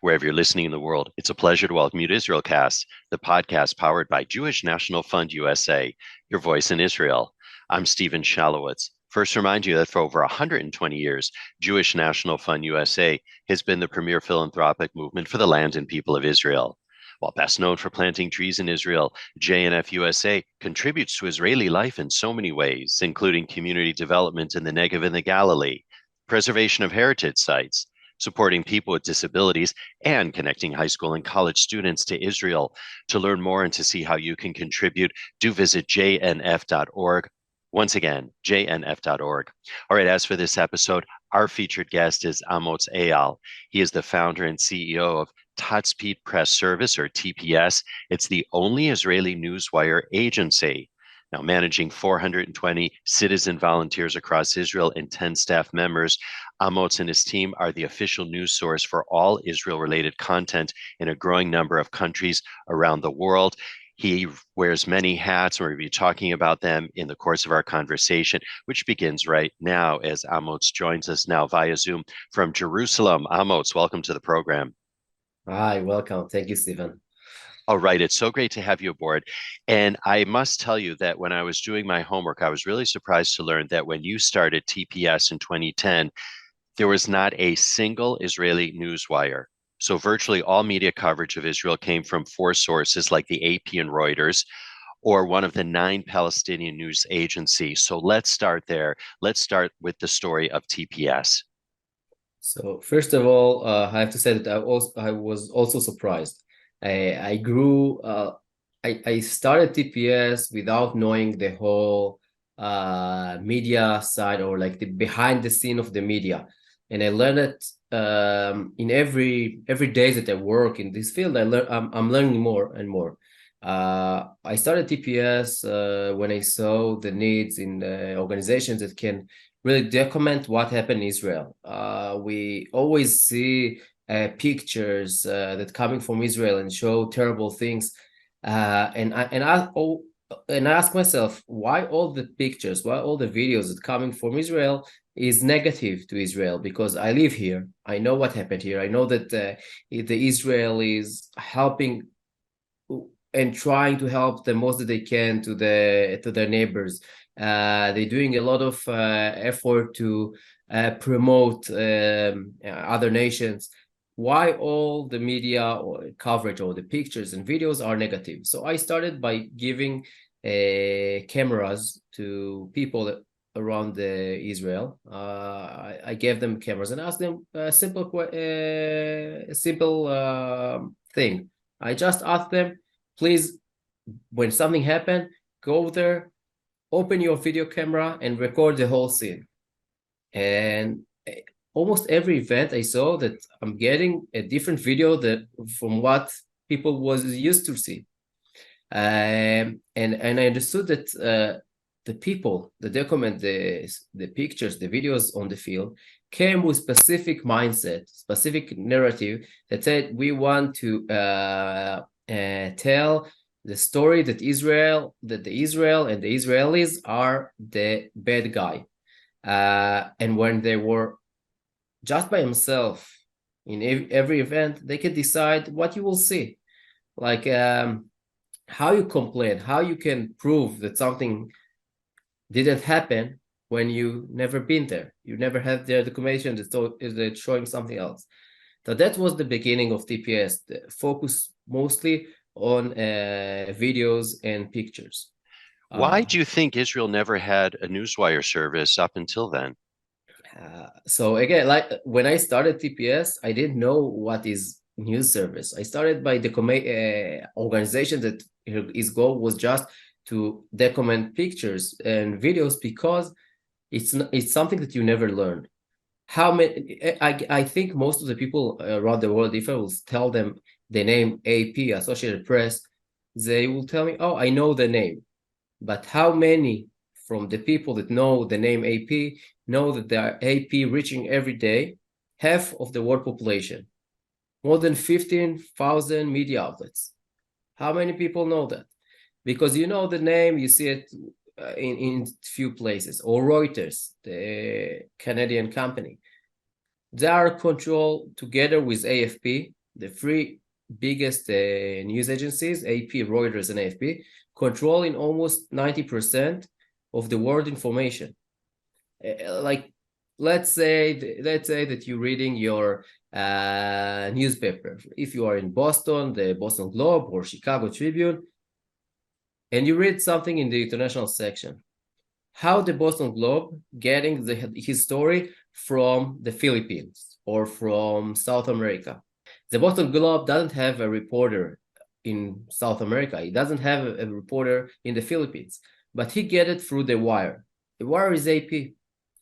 Wherever you're listening in the world, it's a pleasure to welcome you to IsraelCast, the podcast powered by Jewish National Fund USA, your voice in Israel. I'm Steven Shalowitz. First, remind you that for over 120 years, Jewish National Fund USA has been the premier philanthropic movement for the land and people of Israel. While best known for planting trees in Israel, JNF USA contributes to Israeli life in so many ways, including community development in the Negev and the Galilee, preservation of heritage sites, supporting people with disabilities, and connecting high school and college students to Israel. To learn more and to see how you can contribute, do visit jnf.org. Once again, jnf.org. All right, as for this episode, our featured guest is Amotz Eyal. He is the founder and CEO of Tazpit Press Service, or TPS. It's the only Israeli newswire agency. Now, managing 420 citizen volunteers across Israel and 10 staff members, Amotz and his team are the official news source for all Israel-related content in a growing number of countries around the world. He wears many hats, and we're going to be talking about them in the course of our conversation, which begins right now as Amotz joins us now via Zoom from Jerusalem. Amotz, welcome to the program. Hi, welcome. Thank you, Stephen. All right, it's so great to have you aboard. And I must tell you that when I was doing my homework, I was really surprised to learn that when you started TPS in 2010, there was not a single Israeli newswire. So virtually all media coverage of Israel came from four sources like the AP and Reuters, or one of the 9 Palestinian news agencies. So let's start there. Let's start with the story of TPS. So first of all, I have to say that I was also surprised. I grew. I started TPS without knowing the whole media side, or like the behind the scene of the media, and I learned it in every day that I work in this field. I'm learning more and more. I started TPS when I saw the needs in the organizations that can really document what happened in Israel. We always see pictures that coming from Israel and show terrible things, and I ask myself, why all the pictures, why all the videos that coming from Israel is negative to Israel? Because I live here, I know what happened here. I know that the Israelis helping and trying to help the most that they can to their neighbors. They're doing a lot of effort to promote other nations. Why all the media or coverage or the pictures and videos are negative? So I started by giving cameras to people around Israel. I gave them cameras and asked them a simple thing. I just asked them, please, when something happened, go there, open your video camera and record the whole scene. And almost every event I saw that I'm getting a different video from what people was used to see. And I understood that the people that document the pictures, the videos on the field, came with specific mindset, specific narrative that said, we want to tell the story that the Israel and the Israelis are the bad guy. And when they were just by himself in every event, they can decide what you will see. Like how you complain, how you can prove that something didn't happen when you never been there. You never had the documentation that's showing something else. So that was the beginning of TPS, focus mostly on videos and pictures. Why do you think Israel never had a newswire service up until then? So again, like when I started TPS, I didn't know what is news service. I started by the organization that his goal was just to document pictures and videos, because it's something that you never learn. How many? I think most of the people around the world, if I will tell them the name AP, Associated Press, they will tell me, "Oh, I know the name," but how many from the people that know the name AP know that there are AP reaching every day half of the world population, more than 15,000 media outlets? How many people know that? Because you know the name, you see it in few places. Or Reuters, the Canadian company, they are controlled together with AFP the three biggest news agencies, AP, Reuters, and AFP, controlling almost 90% of the world information. Like, let's say that you're reading your newspaper. If you are in Boston, the Boston Globe or Chicago Tribune, and you read something in the international section, how the Boston Globe getting his story from the Philippines or from South America? The Boston Globe doesn't have a reporter in South America. It doesn't have a reporter in the Philippines, but he get it through the wire. The wire is AP.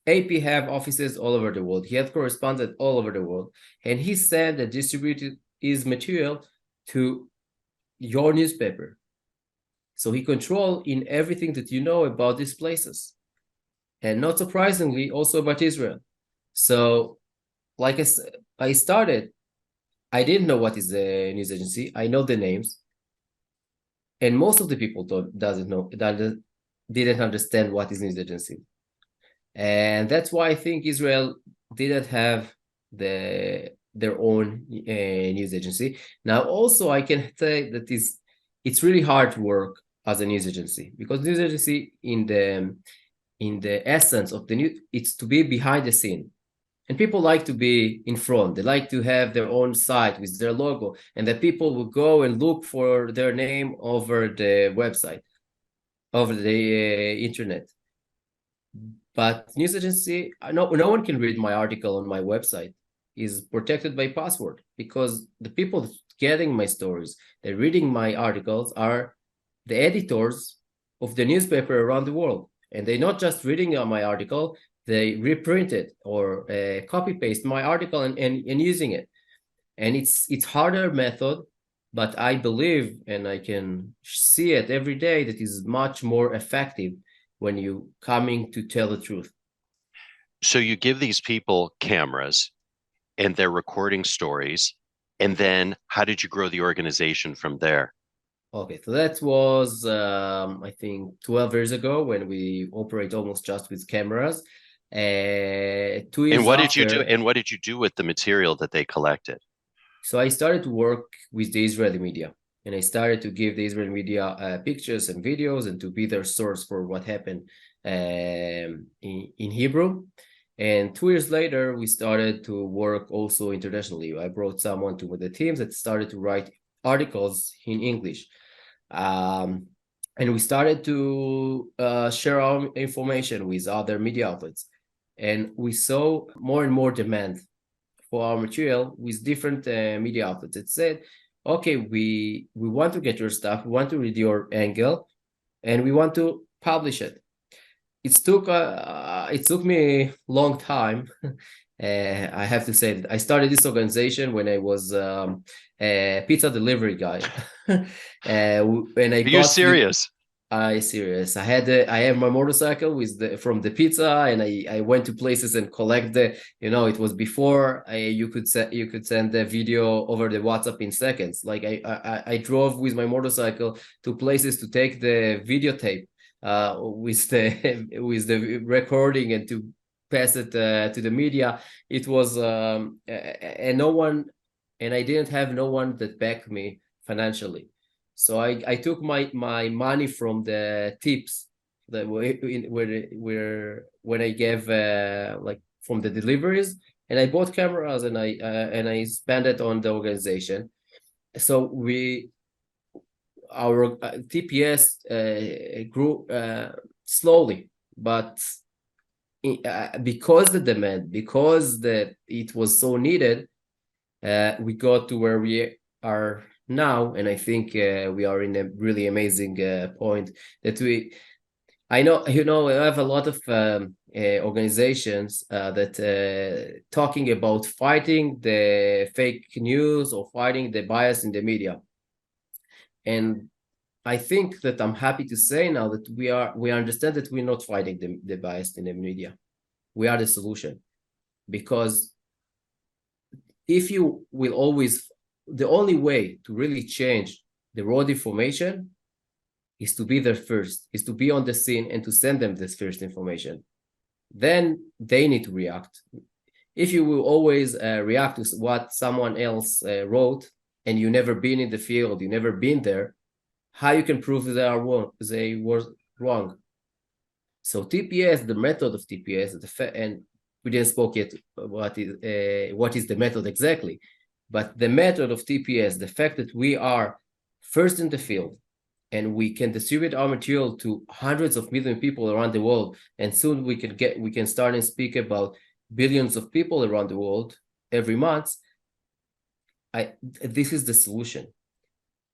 AP have offices all over the world. He has correspondents all over the world. And he sent and distributed his material to your newspaper. So he controls in everything that you know about these places. And not surprisingly, also about Israel. So, like I started, I didn't know what is a news agency. I know the names. And most of the people didn't understand what is news agency. And that's why I think Israel didn't have their own news agency. Now, also, I can say that it's really hard to work as a news agency, because news agency in the essence of the news, it's to be behind the scene. And people like to be in front. They like to have their own site with their logo, and that people will go and look for their name over the website, over the internet. But news agency, no one can read my article on my website. Is protected by password, because the people getting my stories, they're reading my articles, are the editors of the newspaper around the world. And they're not just reading my article, they reprint it or copy paste my article and using it. And it's harder method, but I believe, and I can see it every day, that is much more effective when you coming to tell the truth. So you give these people cameras and they're recording stories. And then how did you grow the organization from there? Okay, so that was, I think, 12 years ago, when we operate almost just with cameras. 2 years And what after, did you do? And what did you do with the material that they collected? So I started to work with the Israeli media, and I started to give the Israeli media pictures and videos, and to be their source for what happened in Hebrew. And 2 years later, we started to work also internationally. I brought someone to the teams that started to write articles in English. And we started to share our information with other media outlets. And we saw more and more demand for our material with different media outlets. It said, okay, we want to get your stuff, we want to read your angle, and we want to publish it. It took me a long time. I have to say that I started this organization when I was a pizza delivery guy. When I Are you serious? Serious. I have my motorcycle from the pizza, and I went to places and collect it was before you could send the video over the WhatsApp in seconds. Like I drove with my motorcycle to places to take the videotape with the recording and to pass it to the media. It was and I didn't have no one that backed me financially. So I took my money from the tips that when I gave like from the deliveries, and I bought cameras, and I spent it on the organization. So our TPS grew slowly, but because the demand, because it was so needed, we got to where we are now. And I think we are in a really amazing point that I know, we have a lot of organizations that talking about fighting the fake news or fighting the bias in the media. And I think that I'm happy to say now that we understand that we're not fighting the bias in the media. We are the solution, because if you will always, the only way to really change the raw information is to be there first, is to be on the scene and to send them this first information. Then they need to react. if you will always react to what someone else wrote, and you never been in the field, you never been there, how you can prove that they were wrong? So TPS, the method of TPS, and we didn't spoke yet what is the method exactly, but the method of TPS, the fact that we are first in the field, and we can distribute our material to hundreds of million people around the world, and soon we can start and speak about billions of people around the world every month. This is the solution.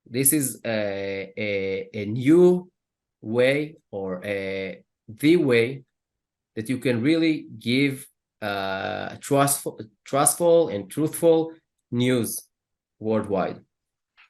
This is a new way, or the way that you can really give trustful and truthful news worldwide.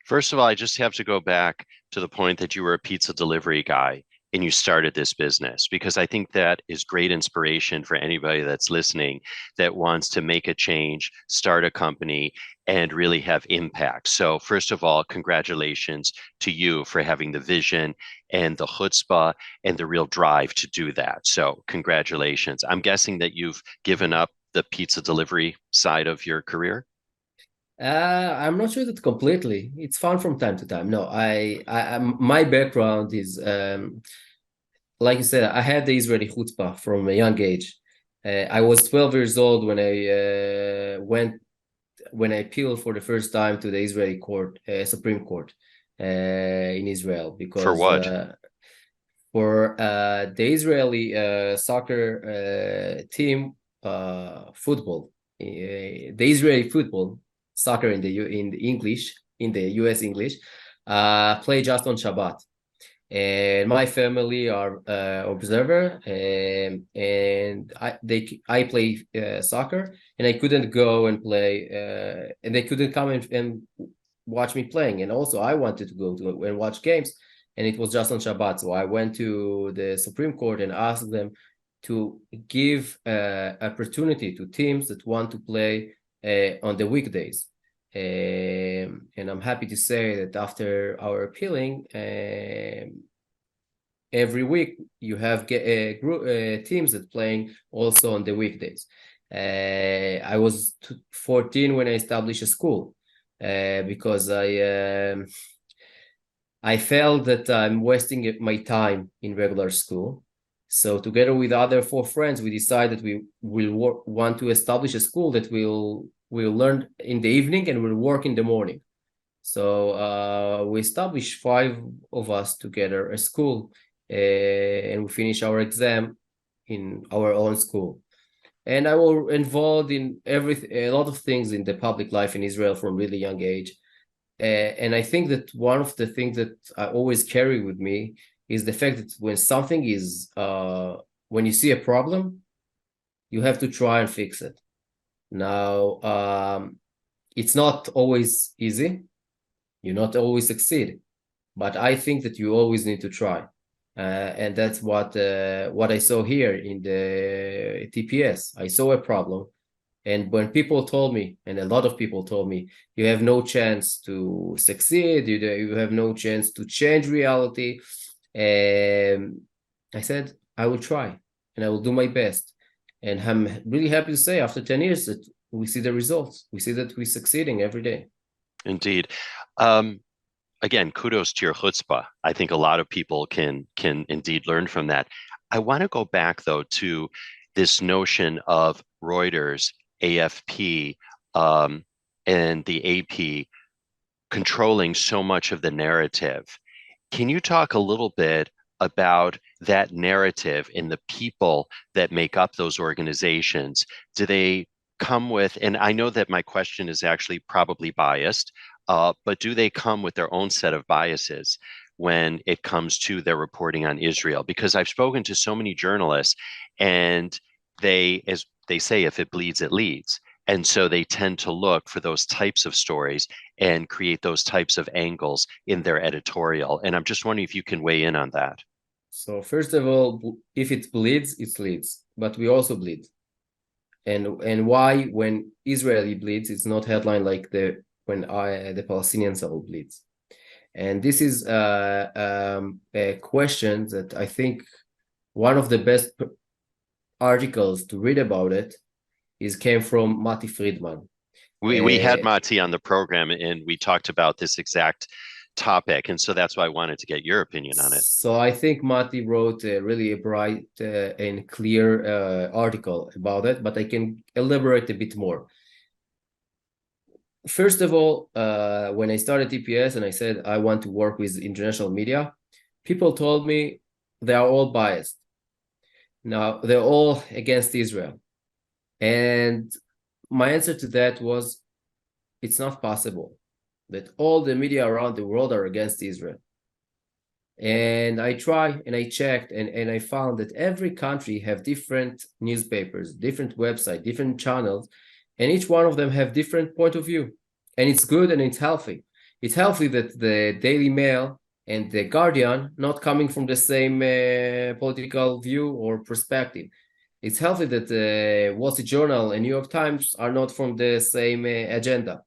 First of all, I just have to go back to the point that you were a pizza delivery guy and you started this business, because I think that is great inspiration for anybody that's listening that wants to make a change, start a company, and really have impact. So first of all, congratulations to you for having the vision and the chutzpah and the real drive to do that. So congratulations. I'm guessing that you've given up the pizza delivery side of your career? I'm not sure that completely. It's fun from time to time. No, my background is, like you said, I had the Israeli chutzpah from a young age. I was 12 years old when I appealed for the first time to the Israeli court, Supreme Court, in Israel, because For what? For the Israeli soccer team, football, the Israeli football, soccer in the English, in the US English, play just on Shabbat. And my family are observer, and I play soccer, and I couldn't go and play, and they couldn't come and watch me playing. And also I wanted to go to and watch games, and it was just on Shabbat. So I went to the Supreme Court and asked them to give opportunity to teams that want to play on the weekdays. And I'm happy to say that after our appealing, every week you have teams that playing also on the weekdays. I was 14 when I established a school, because I felt that I'm wasting my time in regular school. So together with other 4 friends, we decided we will want to establish a school that we'll learn in the evening and we'll work in the morning. So we established 5 of us together a school, and we finish our exam in our own school. And I was involved in a lot of things in the public life in Israel from really young age. And I think that one of the things that I always carry with me is the fact that when something is, when you see a problem, you have to try and fix it. Now, it's not always easy. You not always succeed, but I think that you always need to try. And that's what I saw here in the TPS. I saw a problem. And when people told me, and a lot of people told me, you have no chance to succeed, you have no chance to change reality, I said, I will try and I will do my best. And I'm really happy to say after 10 years that we see the results. We see that we're succeeding every day. Indeed. Again, kudos to your chutzpah. I think a lot of people can indeed learn from that. I want to go back, though, to this notion of Reuters, AFP, and the AP controlling so much of the narrative. Can you talk a little bit about that narrative and the people that make up those organizations? Do they come with, and I know that my question is actually probably biased, but do they come with their own set of biases when it comes to their reporting on Israel? Because I've spoken to so many journalists, and they, as they say, if it bleeds, it leads. And so they tend to look for those types of stories and create those types of angles in their editorial. And I'm just wondering if you can weigh in on that. So first of all, if it bleeds, it leads, but we also bleed. And why, when Israeli bleeds, it's not headline like when the Palestinian side bleeds. And this is a question that I think one of the best articles to read about it came from Mati Friedman. We had Mati on the program and we talked about this exact topic, and so that's why I wanted to get your opinion on it. So I think Mati wrote really a bright and clear article about it, but I can elaborate a bit more. First of all, when I started TPS and I said I want to work with international media, people told me they are all biased. Now, they're all against Israel. And my answer to that was, it's not possible that all the media around the world are against Israel. And I tried and I checked and I found that every country have different newspapers, different websites, different channels, and each one of them have different point of view. And it's good and it's healthy. It's healthy that the Daily Mail and the Guardian not coming from the same political view or perspective. It's healthy that the Wall Street Journal and New York Times are not from the same agenda.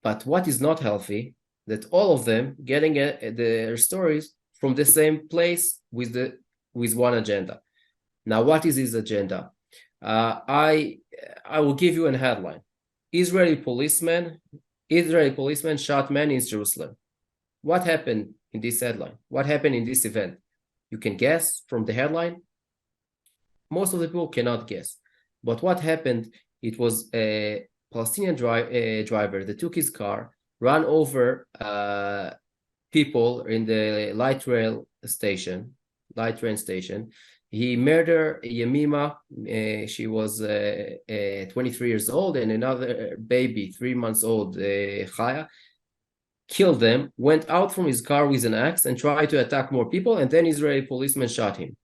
But what is not healthy, that all of them getting their stories from the same place with one agenda. Now, what is his agenda? I will give you a headline. Israeli policeman shot man in Jerusalem. What happened in this headline? What happened in this event? You can guess from the headline. Most of the people cannot guess. But what happened, it was a Palestinian driver that took his car, ran over people in the light train station. He murdered Yemima. She was 23 years old, and another baby, 3 months old, Chaya. Killed them, went out from his car with an axe and tried to attack more people, and then Israeli policemen shot him.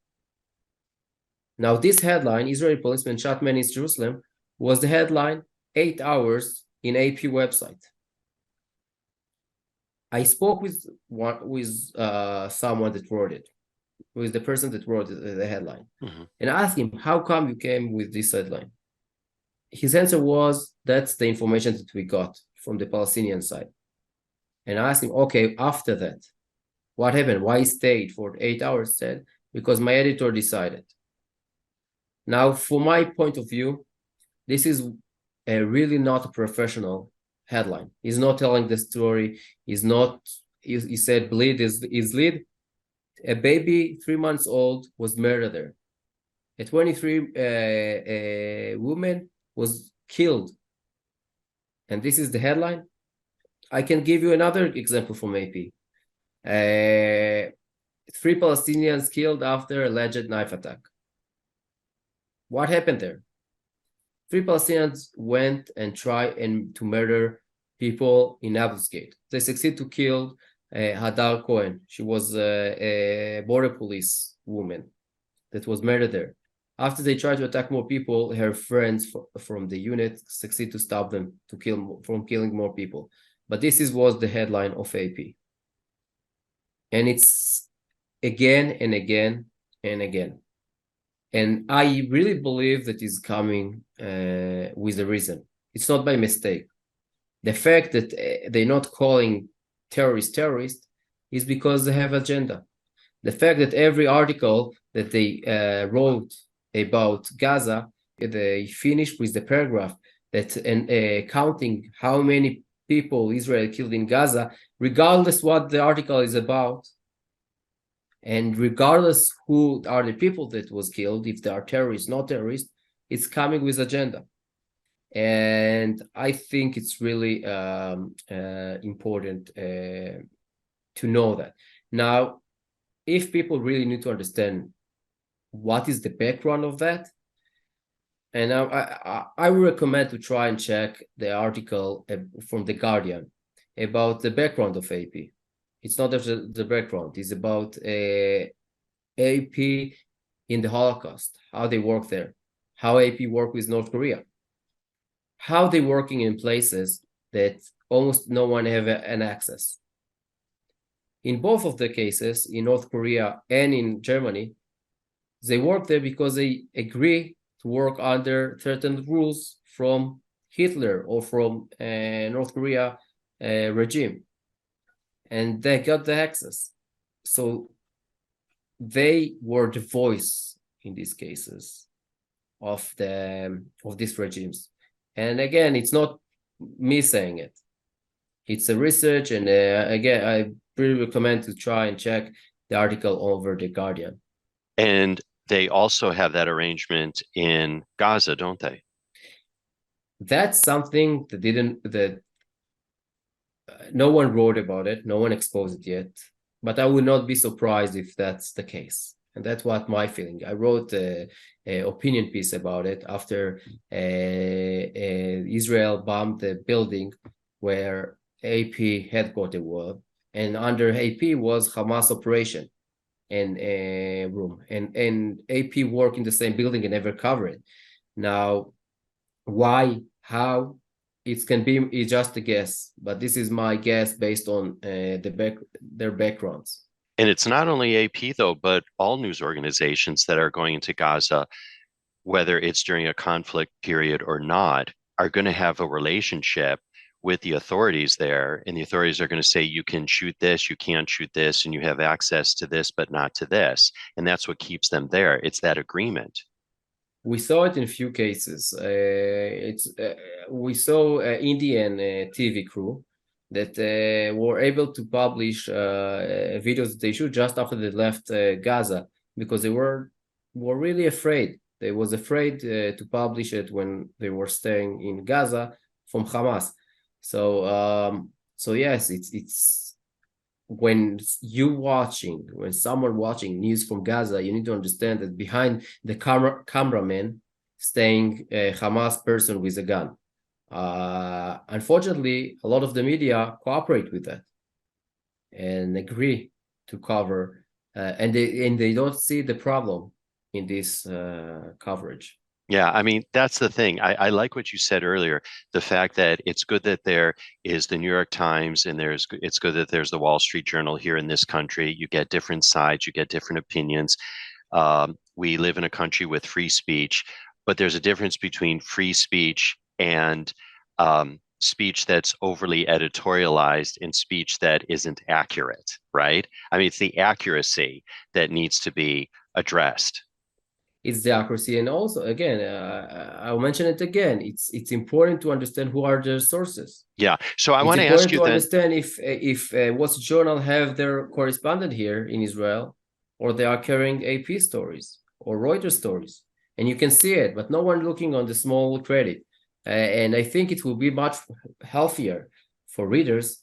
Now, this headline, Israeli policeman shot man in Jerusalem, was the headline 8 hours in AP website. I spoke with someone that wrote it, with the person that wrote the headline, and I asked him, how come you came with this headline? His answer was, that's the information that we got from the Palestinian side. And I asked him, okay, after that, what happened? Why he stayed for 8 hours? He said, because my editor decided. Now, from my point of view, this is really not a professional headline. He's not telling the story. He said bleed is lead. A baby 3 months old was murdered there. A 23 woman was killed. And this is the headline. I can give you another example from AP. 3 Palestinians killed after alleged knife attack. What happened there? 3 Palestinians went and tried to murder people in Abel's Gate. They succeeded to kill Hadar Cohen. She was a border police woman that was murdered there. After they tried to attack more people, her friends from the unit succeeded to stop them from killing more people. But this was the headline of AP. And it's again and again and again. And I really believe that is coming with a reason. It's not by mistake. The fact that they're not calling terrorists is because they have agenda. The fact that every article that they wrote about Gaza, they finished with the paragraph that counting how many people Israel killed in Gaza, regardless what the article is about, and regardless who are the people that was killed, if they are terrorists, not terrorists, it's coming with agenda. And I think it's really important to know that. Now, if people really need to understand what is the background of that, and I would recommend to try and check the article from The Guardian about the background of AP. It's not just the background. It's about AP in the Holocaust, how they work there, how AP work with North Korea, how they're working in places that almost no one have an access. In both of the cases, in North Korea and in Germany, they work there because they agree to work under certain rules from Hitler or from North Korea regime. And they got the access. So they were the voice in these cases of these regimes. And again, it's not me saying it. It's a research, and again, I really recommend to try and check the article over The Guardian. And they also have that arrangement in Gaza, don't they? That's something that no one wrote about it, no one exposed it yet, but I would not be surprised if that's the case. And that's what my feeling. I wrote an opinion piece about it after Israel bombed the building where AP headquarters was, and under AP was Hamas operation and room, and AP work in the same building and never cover it. Now, why, how? It can be, it's just a guess, but this is my guess based on their backgrounds. And it's not only AP, though, but all news organizations that are going into Gaza, whether it's during a conflict period or not, are going to have a relationship with the authorities there. And the authorities are going to say, you can shoot this, you can't shoot this, and you have access to this, but not to this. And that's what keeps them there. It's that agreement. We saw it in a few cases. We saw Indian TV crew that were able to publish videos that they shoot just after they left Gaza, because they were really afraid. They was afraid to publish it when they were staying in Gaza from Hamas. So yes, it's when someone watching news from Gaza, you need to understand that behind the cameraman staying a Hamas person with a gun. Unfortunately, a lot of the media cooperate with that and agree to cover, and they don't see the problem in this coverage. Yeah, I mean, that's the thing. I like what you said earlier, the fact that it's good that there is the New York Times and it's good that there's the Wall Street Journal here in this country. You get different sides, you get different opinions. We live in a country with free speech, but there's a difference between free speech and speech that's overly editorialized and speech that isn't accurate, right? I mean, it's the accuracy that needs to be addressed. It's the accuracy, and also, again, I'll mention it again. It's important to understand who are the sources. Yeah. So I want to ask you then. It's important to understand if Wall Street Journal have their correspondent here in Israel, or they are carrying AP stories or Reuters stories, and you can see it, but no one looking on the small credit. And I think it will be much healthier for readers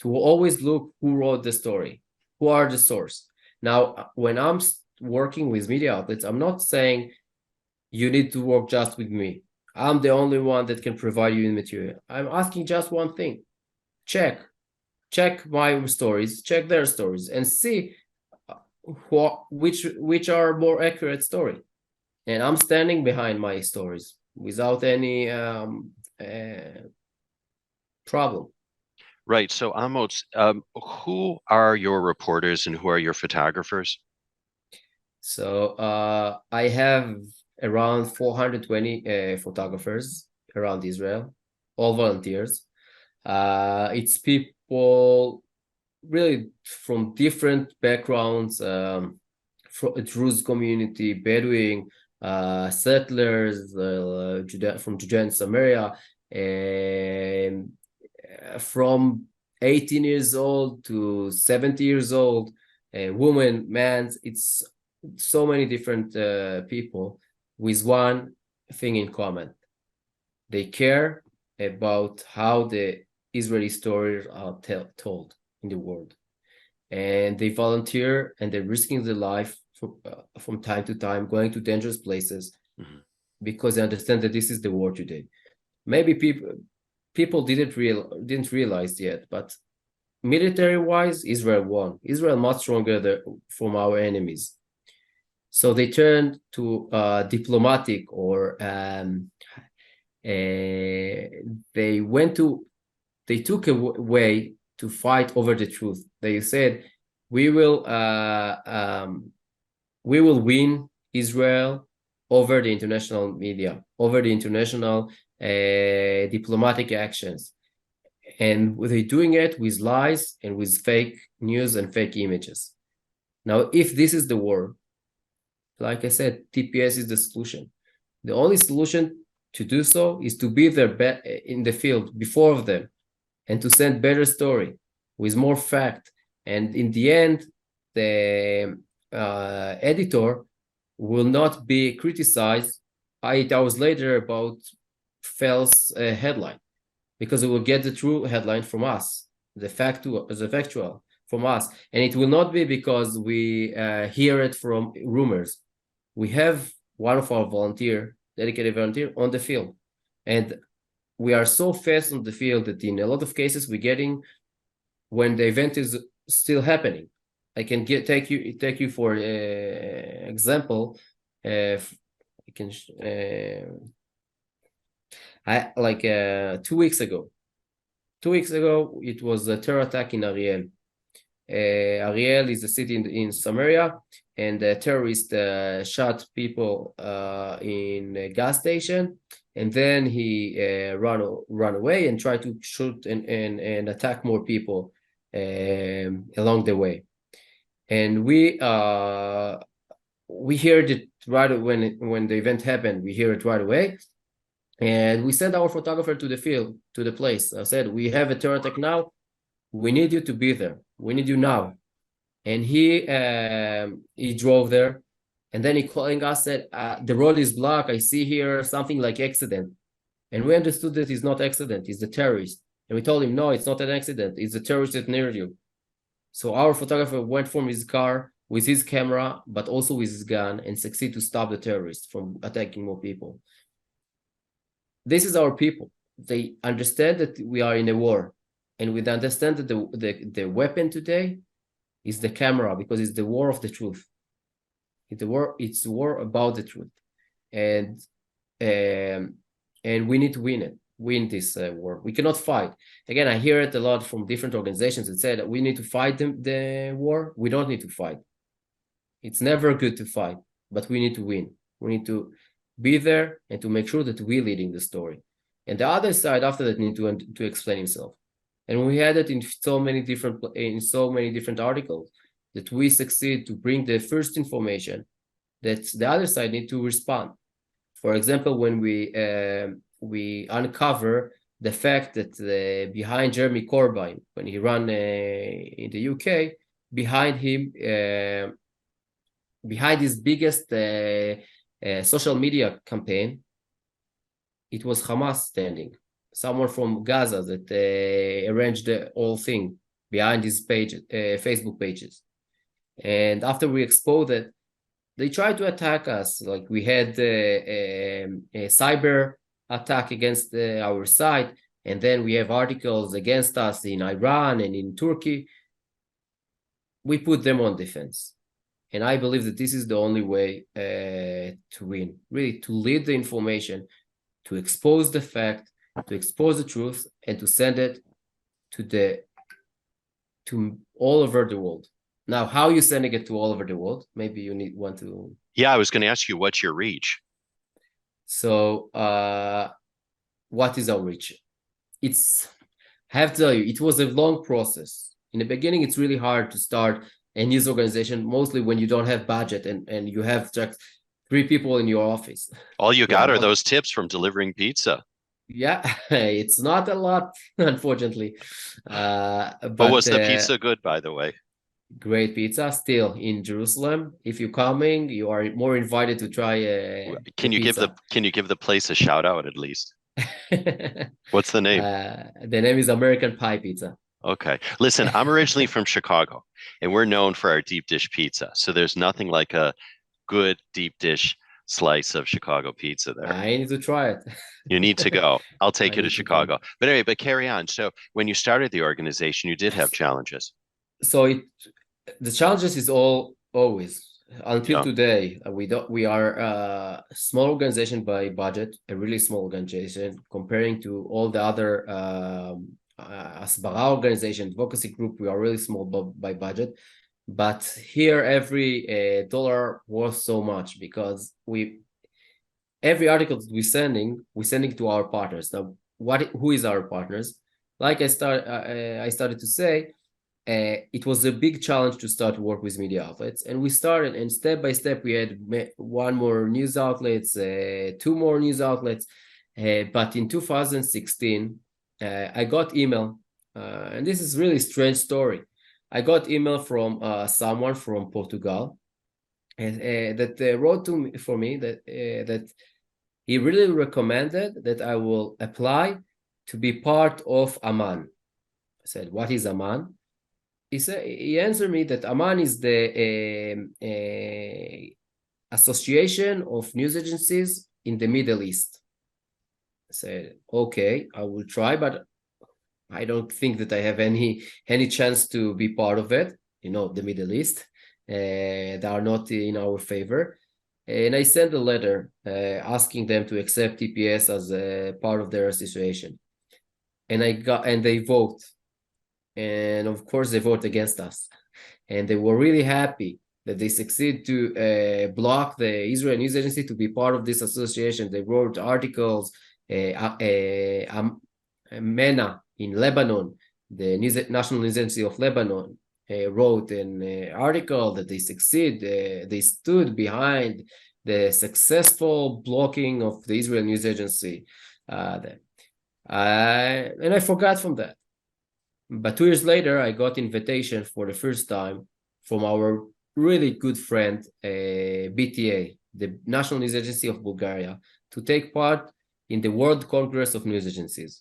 to always look who wrote the story, who are the source. Now, when I'm working with media outlets, I'm not saying you need to work just with me. I'm the only one that can provide you material. I'm asking just one thing: check my stories, check their stories, and see which are more accurate story. And I'm standing behind my stories without any problem. Right. So Amotz, who are your reporters and who are your photographers? So I have around 420 photographers around Israel, all volunteers. It's people really from different backgrounds, from Druze community, Bedouin, settlers from Judea and Samaria, and from 18 years old to 70 years old, women, men. It's so many different people with one thing in common. They care about how the Israeli stories are told in the world. And they volunteer, and they're risking their life from time to time, going to dangerous places, because they understand that this is the war today. Maybe people didn't realize yet, but military-wise, Israel won. Israel much stronger from our enemies. So they turned to diplomatic, or they took a way to fight over the truth. They said, we will win Israel over the international media, over the international diplomatic actions. And they're doing it with lies and with fake news and fake images. Now, if this is the war, like I said, TPS is the solution. The only solution to do so is to be there in the field before them, and to send better story with more fact. And in the end, the editor will not be criticized 8 hours later about false headline, because it will get the true headline from us, the factual from us, and it will not be because we hear it from rumors. We have one of our dedicated volunteer on the field, and we are so fast on the field that in a lot of cases we're getting when the event is still happening. I can take you for example. I can 2 weeks ago. 2 weeks ago, it was a terror attack in Ariel. Ariel is a city in Samaria, and the terrorist shot people in a gas station, and then he ran away and tried to shoot and attack more people along the way. And we heard it right when the event happened. We hear it right away, and we sent our photographer to the field, to the place. I said, we have a terror attack now. We need you to be there. We need you now. And he drove there, and then he calling us, said, the road is blocked. I see here something like accident. And we understood that it's not accident, it's the terrorist. And we told him, no, it's not an accident. It's the terrorist that near you. So our photographer went from his car with his camera, but also with his gun, and succeeded to stop the terrorist from attacking more people. This is our people. They understand that we are in a war, and we understand that the weapon today is the camera, because it's the war of the truth. It's war about the truth, and we need to win this war. We cannot fight. Again, I hear it a lot from different organizations that say that we need to fight the war. We don't need to fight. It's never good to fight, but we need to win. We need to be there and to make sure that we're leading the story. And the other side after that need to explain himself. And we had it in so many different articles that we succeed to bring the first information that the other side need to respond. For example, when we uncover the fact that behind Jeremy Corbyn, when he ran in the UK, behind him, behind his biggest social media campaign, it was Hamas standing. Someone from Gaza that arranged the whole thing behind his Facebook pages. And after we exposed it, they tried to attack us. Like we had a cyber attack against our site, and then we have articles against us in Iran and in Turkey. We put them on defense. And I believe that this is the only way to win, really, to lead the information, to expose the fact, to expose the truth, and to send it to all over the world. Now, how are you sending it to all over the world? Maybe you want to. Yeah, I was going to ask you, what's your reach? So, what is our reach? I have to tell you, it was a long process. In the beginning, it's really hard to start a news organization, mostly when you don't have budget and you have just 3 people in your office. All you got are those tips from delivering pizza. Yeah, it's not a lot, unfortunately. But was the pizza good, by the way? Great pizza, still in Jerusalem. If you're coming, you are more invited to try. Can you give the place a shout out at least? What's the name? The name is American Pie Pizza. Okay. Listen, I'm originally from Chicago, and we're known for our deep dish pizza. So there's nothing like a good deep dish slice of Chicago pizza there. I need to try it. You need to go. I'll take you to Chicago. But anyway, carry on. So when you started the organization, you did have challenges. So the challenges is always until today. We are a small organization by budget, a really small organization comparing to all the other Asbara organization, advocacy group. We are really small by budget. But here, every dollar worth so much, because every article that we're sending to our partners. Now, who is our partners? Like I started to say, it was a big challenge to start to work with media outlets. And we started, and step by step, we had one more news outlets, two more news outlets. But in 2016, I got email, and this is really strange story. I got email from someone from Portugal, and that wrote to me for me that he really recommended that I will apply to be part of Aman. I said, "What is Aman?" He answered me that Aman is the association of news agencies in the Middle East. I said, "Okay, I will try, but I don't think that I have any chance to be part of it. You know, the Middle East, they are not in our favor." And I sent a letter asking them to accept TPS as a part of their association. And they vote. And of course, they vote against us. And they were really happy that they succeed to block the Israel News Agency to be part of this association. They wrote articles. MENA in Lebanon, the National News Agency of Lebanon, wrote an article that they they stood behind the successful blocking of the Israel News Agency. And I forgot from that. But 2 years later, I got invitation for the first time from our really good friend, BTA, the National News Agency of Bulgaria, to take part in the World Congress of News Agencies.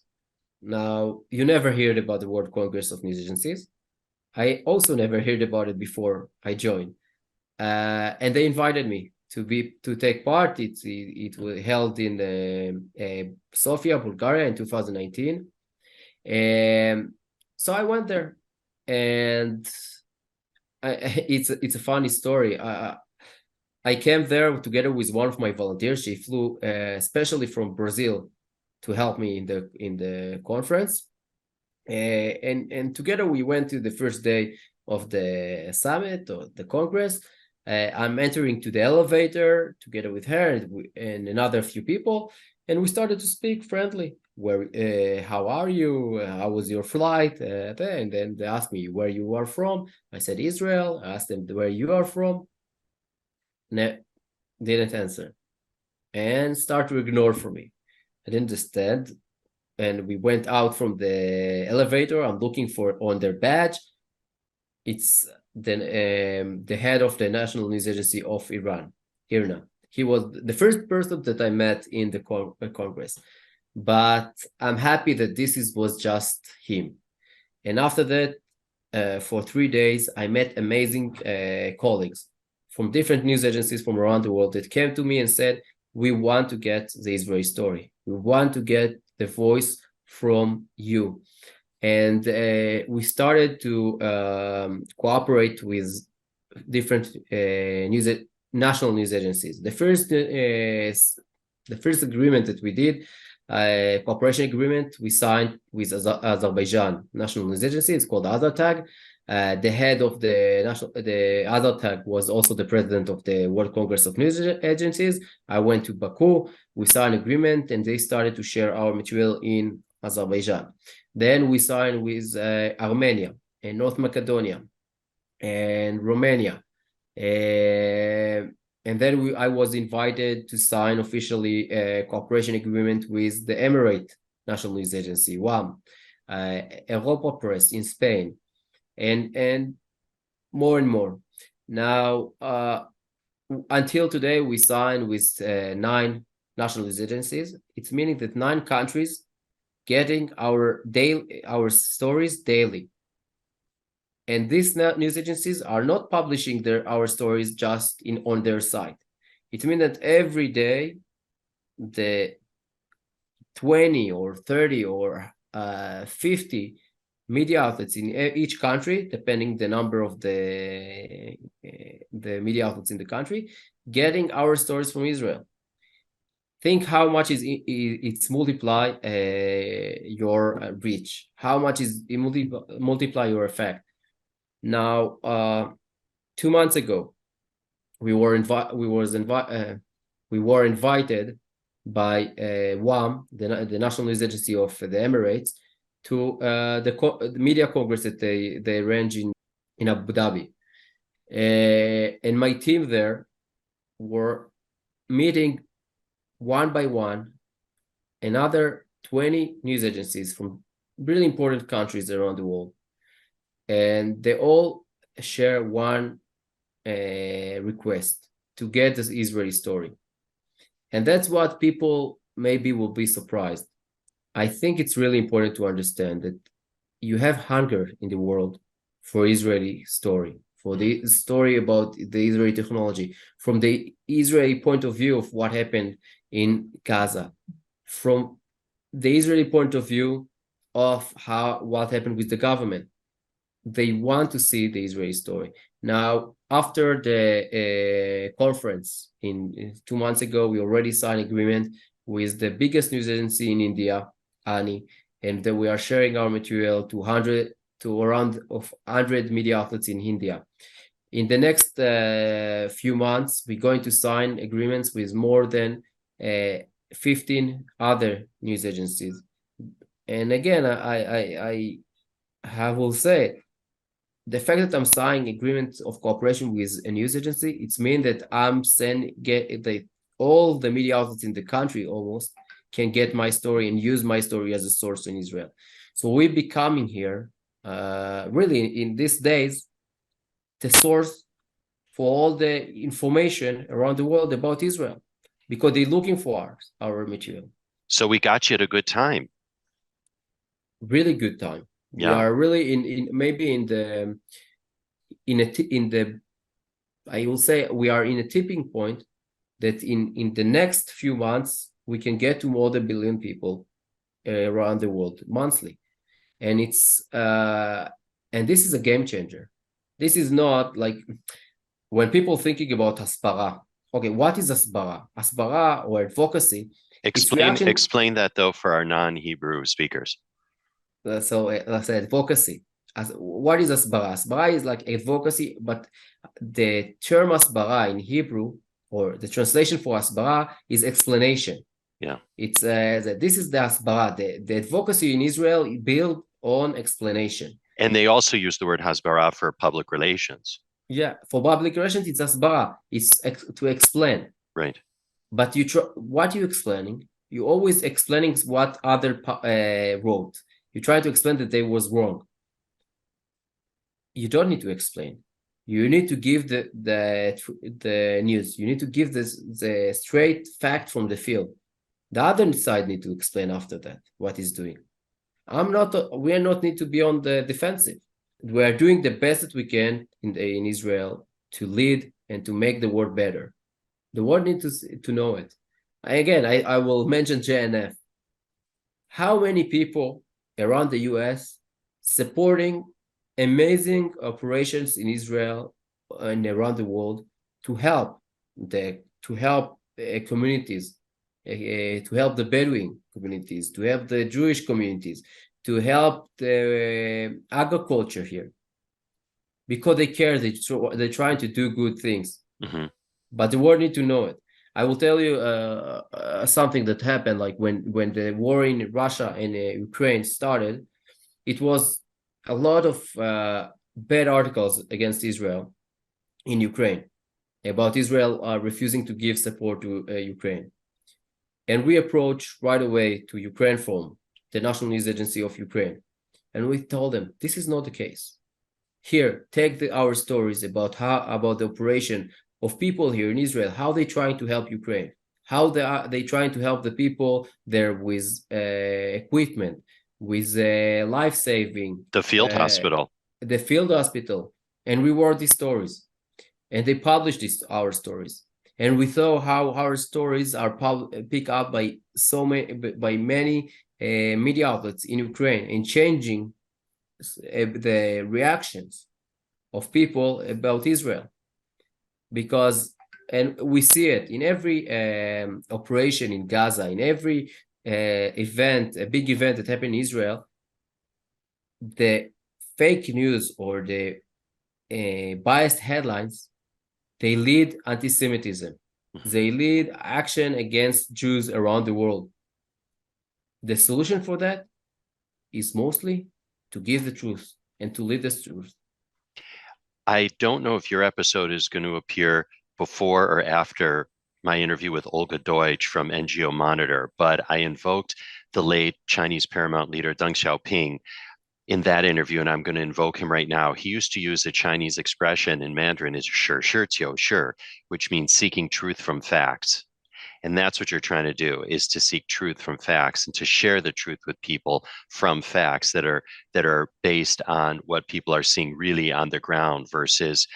Now, you never heard about the World Congress of News Agencies. I also never heard about it before I joined. And they invited me to take part. It was held in Sofia, Bulgaria in 2019. And so I went there, and it's a funny story. I came there together with one of my volunteers. She flew especially from Brazil to help me in the conference, and together we went to the first day of the summit or the congress. I'm entering to the elevator together with her and another few people, and we started to speak friendly. How are you? How was your flight? And then they asked me where you are from. I said Israel. I asked them where you are from. Didn't answer, and start to ignore for me. I didn't understand, and we went out from the elevator. I'm looking for on their badge. It's the head of the National News Agency of Iran, IRNA. He was the first person that I met in the Congress. But I'm happy that was just him. And after that, for 3 days, I met amazing colleagues from different news agencies from around the world that came to me and said, we want to get the Israeli story. We want to get the voice from you. And we started to cooperate with different national news agencies. The first agreement that we did, cooperation agreement, we signed with Azerbaijan National News Agency. It's called Azertag. The head of the Azertag was also the president of the World Congress of News Agencies. I went to Baku. We signed an agreement, and they started to share our material in Azerbaijan. Then we signed with Armenia and North Macedonia and Romania. And then I was invited to sign officially a cooperation agreement with the Emirate National News Agency, WAM, Europa Press in Spain, and more and more. Now, until today, we signed with 9 national news agencies. It's meaning that 9 countries getting our stories daily. And these news agencies are not publishing our stories just on their site. It means that every day, the 20 or 30 or 50 media outlets in each country, depending the number of the media outlets in the country, getting our stories from Israel. Think how much it's multiply your reach. How much is it multiply your effect? Now, 2 months ago, we were invited by WAM, the National News Agency of the Emirates, to the media congress that they arrange in Abu Dhabi. And my team there were meeting one by one another 20 news agencies from really important countries around the world. And they all share one request to get this Israeli story. And that's what people maybe will be surprised. I think it's really important to understand that you have hunger in the world for Israeli story, for the story about the Israeli technology, from the Israeli point of view of what happened in Gaza, from the Israeli point of view of what happened with the government. They want to see the Israeli story. Now, after the conference in 2 months ago, we already signed agreement with the biggest news agency in India, Ani, and we are sharing our material to around 100 media outlets in India. In the next few months, we're going to sign agreements with more than 15 other news agencies. And again, I will say, the fact that I'm signing agreements of cooperation with a news agency, it's mean that I'm all the media outlets in the country almost can get my story and use my story as a source in Israel. So we're becoming here, really in these days, the source for all the information around the world about Israel, because they're looking for our material. So we got you at a good time. Really good time. We are really I will say we are in a tipping point that in the next few months we can get to more than 1 billion people around the world monthly, and it's and this is a game changer. This is not like when people thinking about hasbara. Okay, what is hasbara? Hasbara or advocacy. Explain that though for our non-Hebrew speakers. So let's say advocacy. What is hasbara? Hasbara is like advocacy, but the term hasbara in Hebrew, or the translation for hasbara, is explanation. Yeah, it's this is the hasbara. The advocacy in Israel built on explanation. And they also use the word hasbara for public relations. Yeah, for public relations, it's hasbara. It's to explain. Right. But what you explaining? You always explaining what other wrote. You try to explain that they was wrong. You don't need to explain. You need to give the news. You need to give the straight fact from the field. The other side need to explain after that what he's doing. We are not need to be on the defensive. We are doing the best that we can in Israel to lead and to make the world better. The world needs to know it. Again, I will mention JNF. How many people around the US supporting amazing operations in Israel and around the world to help communities, to help the Bedouin communities, to help the Jewish communities, to help the agriculture here, because they care. They're trying to do good things, but the world need to know it. I will tell you something that happened, like when the war in Russia and Ukraine started. It was a lot of bad articles against Israel in Ukraine, about Israel refusing to give support to Ukraine. And we approached right away to Ukraine Forum, the National News Agency of Ukraine. And we told them, this is not the case. Here, take our stories about the operation of people here in Israel, how they trying to help Ukraine, how they trying to help the people there with equipment, with life-saving. The field hospital. The field hospital. And we wrote these stories. And they published our stories. And we saw how our stories are picked up by many media outlets in Ukraine, and changing the reactions of people about Israel. And we see it in every operation in Gaza, in every event, a big event that happened in Israel, the fake news or the biased headlines, they lead anti-Semitism. They lead action against Jews around the world. The solution for that, is mostly to give the truth and to live the truth. I don't know if your episode is going to appear before or after my interview with Olga Deutsch from NGO Monitor, but I invoked the late Chinese paramount leader Deng Xiaoping in that interview, and I'm going to invoke him right now. He used to use a Chinese expression in Mandarin is shi shi qiu shi, which means seeking truth from facts. And that's what you're trying to do, is to seek truth from facts and to share the truth with people from facts that are based on what people are seeing really on the ground versus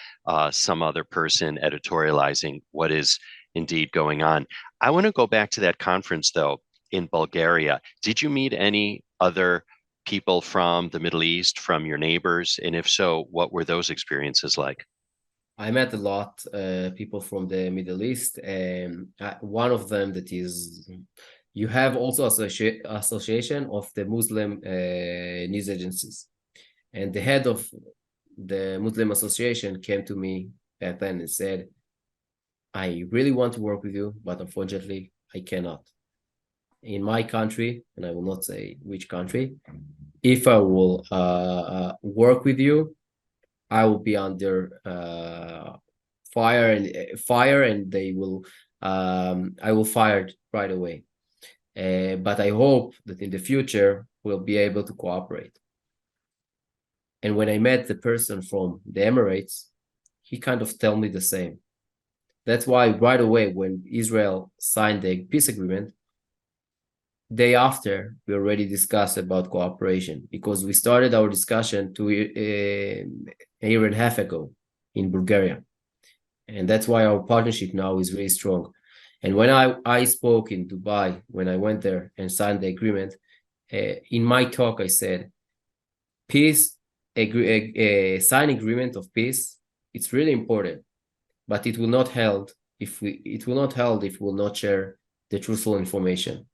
some other person editorializing what is indeed going on. I want to go back to that conference, though, in Bulgaria. Did you meet any other people from the Middle East, from your neighbors? And if so, what were those experiences like? I met a lot people from the Middle East, and one of them that is, you have also association of the Muslim news agencies, and the head of the Muslim association came to me back then and said, I really want to work with you, but unfortunately I cannot. In my country, and I will not say which country, if I will work with you, I will be under fire, and they will I will fire right away. But I hope that in the future we'll be able to cooperate. And when I met the person from the Emirates, he kind of told me the same. That's why right away when Israel signed the peace agreement, day after, we already discussed about cooperation, because we started our discussion a year and a half ago in Bulgaria. And that's why our partnership now is really strong. And when I spoke in Dubai, when I went there and signed the agreement, in my talk, I said, sign agreement of peace, it's really important, but it will not help if we will not share the truthful information.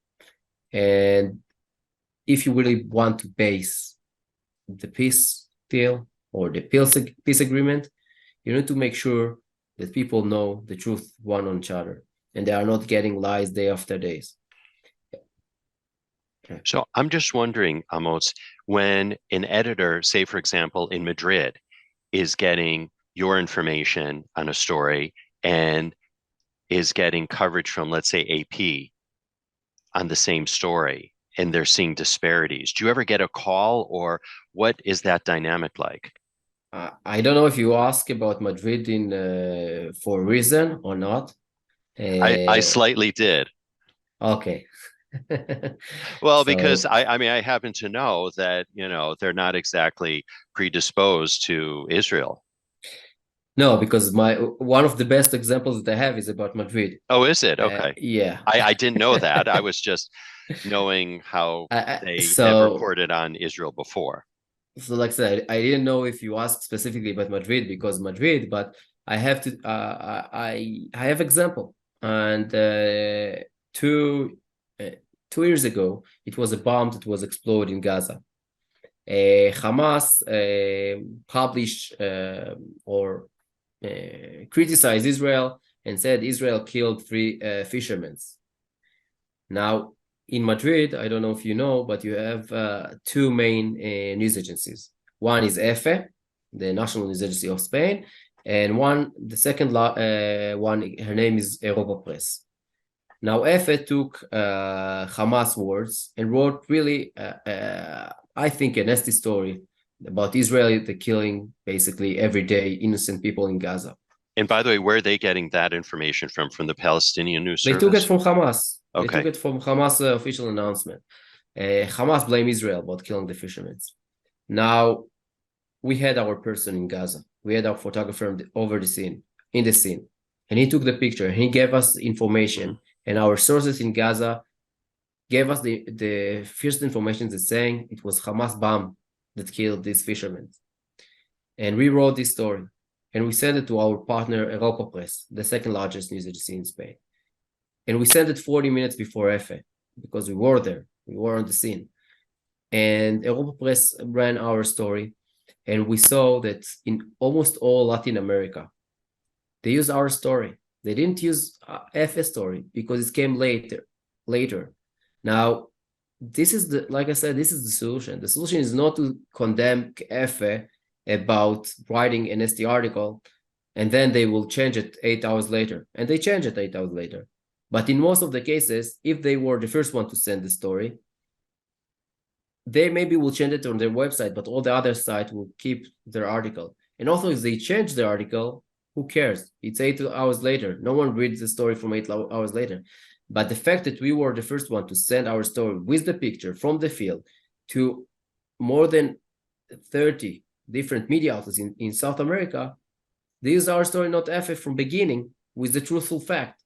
And if you really want to base the peace deal or the peace agreement, you need to make sure that people know the truth one on each other, and they are not getting lies day after days. So I'm just wondering, Amotz, when an editor, say, for example, in Madrid, is getting your information on a story and is getting coverage from, let's say, AP on the same story, and they're seeing disparities, do you ever get a call, or what is that dynamic like? I don't know if you ask about Madrid for a reason or not. I slightly did. Okay. Well, because I mean, I happen to know that, they're not exactly predisposed to Israel. No, because one of the best examples that I have is about Madrid. Oh, is it? Okay. Yeah. I didn't know that. I was just knowing how they have reported on Israel before. So like I said, I didn't know if you asked specifically about Madrid because Madrid, but I have to, I have example. And 2 years ago, it was a bomb that was exploded in Gaza. Hamas published or criticized Israel and said Israel killed 3 fishermen. Now, in Madrid, I don't know if you know, but you have 2 main news agencies. One is EFE, the National News Agency of Spain, and the second one, her name is Europa Press. Now, EFE took Hamas words and wrote really, I think, a nasty story about Israel, the killing basically every day innocent people in Gaza. And by the way, where are they getting that information from? From the Palestinian news service? They took it from Hamas. Okay. They took it from Hamas official announcement. Hamas blame Israel about killing the fishermen. Now, we had our person in Gaza. We had our photographer in the scene, and he took the picture and he gave us information. And our sources in Gaza gave us the first information that's saying it was Hamas bomb that killed these fishermen. And we wrote this story and we sent it to our partner, Europa Press, the second largest news agency in Spain. And we sent it 40 minutes before EFE because we were there. We were on the scene. And Europa Press ran our story. And we saw that in almost all Latin America, they used our story. They didn't use EFE story because it came later. Now, this is like I said, this is the solution. The solution is not to condemn Efe about writing an ST article, and then they will change it 8 hours later. And they change it 8 hours later. But in most of the cases, if they were the first one to send the story, they maybe will change it on their website, but all the other sites will keep their article. And also, if they change the article, who cares? It's 8 hours later. No one reads the story from 8 hours later. But the fact that we were the first one to send our story with the picture from the field to more than 30 different media outlets in South America, this is our story, not FF, from beginning, with the truthful fact.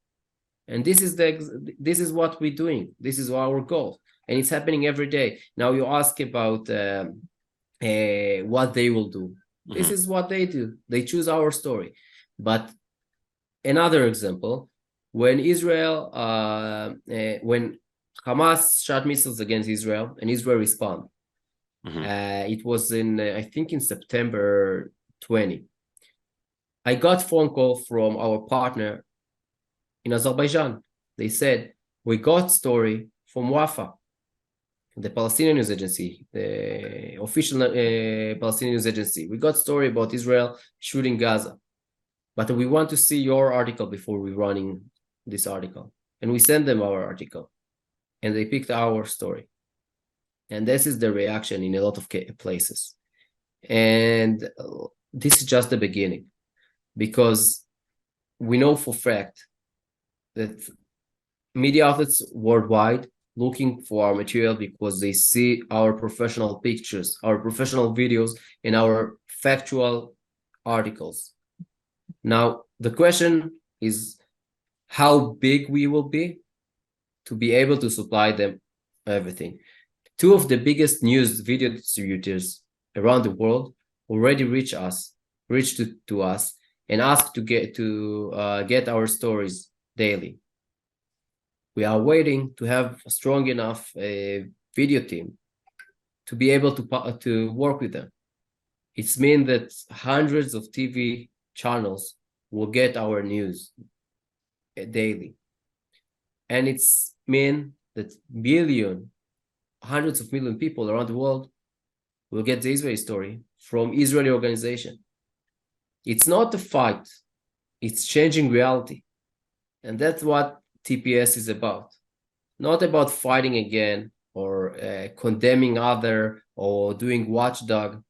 And this is what we're doing. This is our goal. And it's happening every day. Now you ask about what they will do. This is what they do. They choose our story. But another example, when when Hamas shot missiles against Israel and Israel responded, it was I think in September 20. I got a phone call from our partner in Azerbaijan. They said, we got story from Wafa, the Palestinian news agency, the official Palestinian news agency. We got story about Israel shooting Gaza, but we want to see your article before we running this article. And we sent them our article, and they picked our story. And this is the reaction in a lot of places. And this is just the beginning, because we know for fact that media outlets worldwide looking for our material because they see our professional pictures, our professional videos, and our factual articles. Now, the question is how big we will be to be able to supply them everything. Two of the biggest news video distributors around the world already reached to us and asked to get our stories daily. We are waiting to have a strong enough video team to be able to work with them. It's mean that hundreds of TV channels will get our news daily. And it's mean that hundreds of million people around the world will get the Israeli story from Israeli organization. It's not a fight, it's changing reality. And that's what TPS is about. Not about fighting again or condemning other or doing watchdog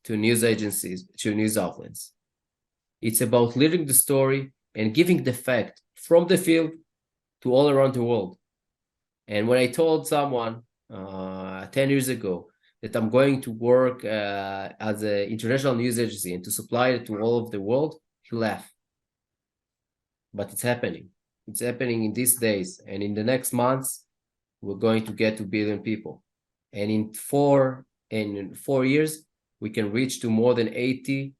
to news agencies, to news outlets. It's about leading the story and giving the fact from the field to all around the world. And when I told someone 10 years ago that I'm going to work as an international news agency and to supply it to all of the world, he laughed. But it's happening. It's happening in these days. And in the next months, we're going to get to 1 billion people. And in 4 years, we can reach to more than 80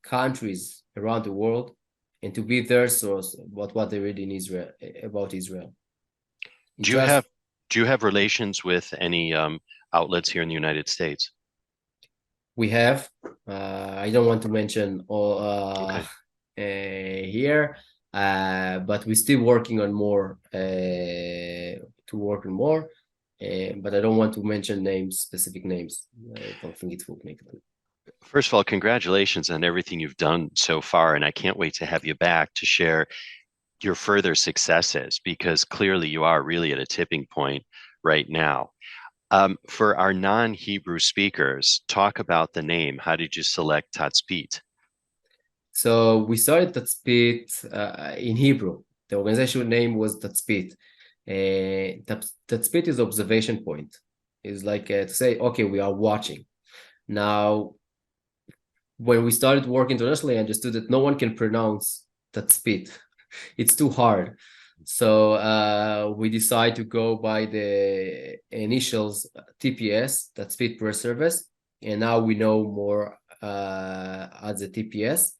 countries around the world and to be their source about what they read in Israel, about Israel. Do you have relations with any outlets here in the United States? We have. I don't want to mention all here, but we're still working on more but I don't want to mention specific names. I don't think it will make them. First of all, congratulations on everything you've done so far, and I can't wait to have you back to share your further successes, because clearly you are really at a tipping point right now. For our non-Hebrew speakers, talk about the name. How did you select Tazpit? So we started Tazpit in Hebrew. The organization name was Tazpit. Tazpit is observation point. It's like to say, okay, we are watching. Now, when we started working internationally, I understood that no one can pronounce Tazpit. It's too hard. So we decided to go by the initials TPS, Tazpit Press Service, and now we know more as a TPS.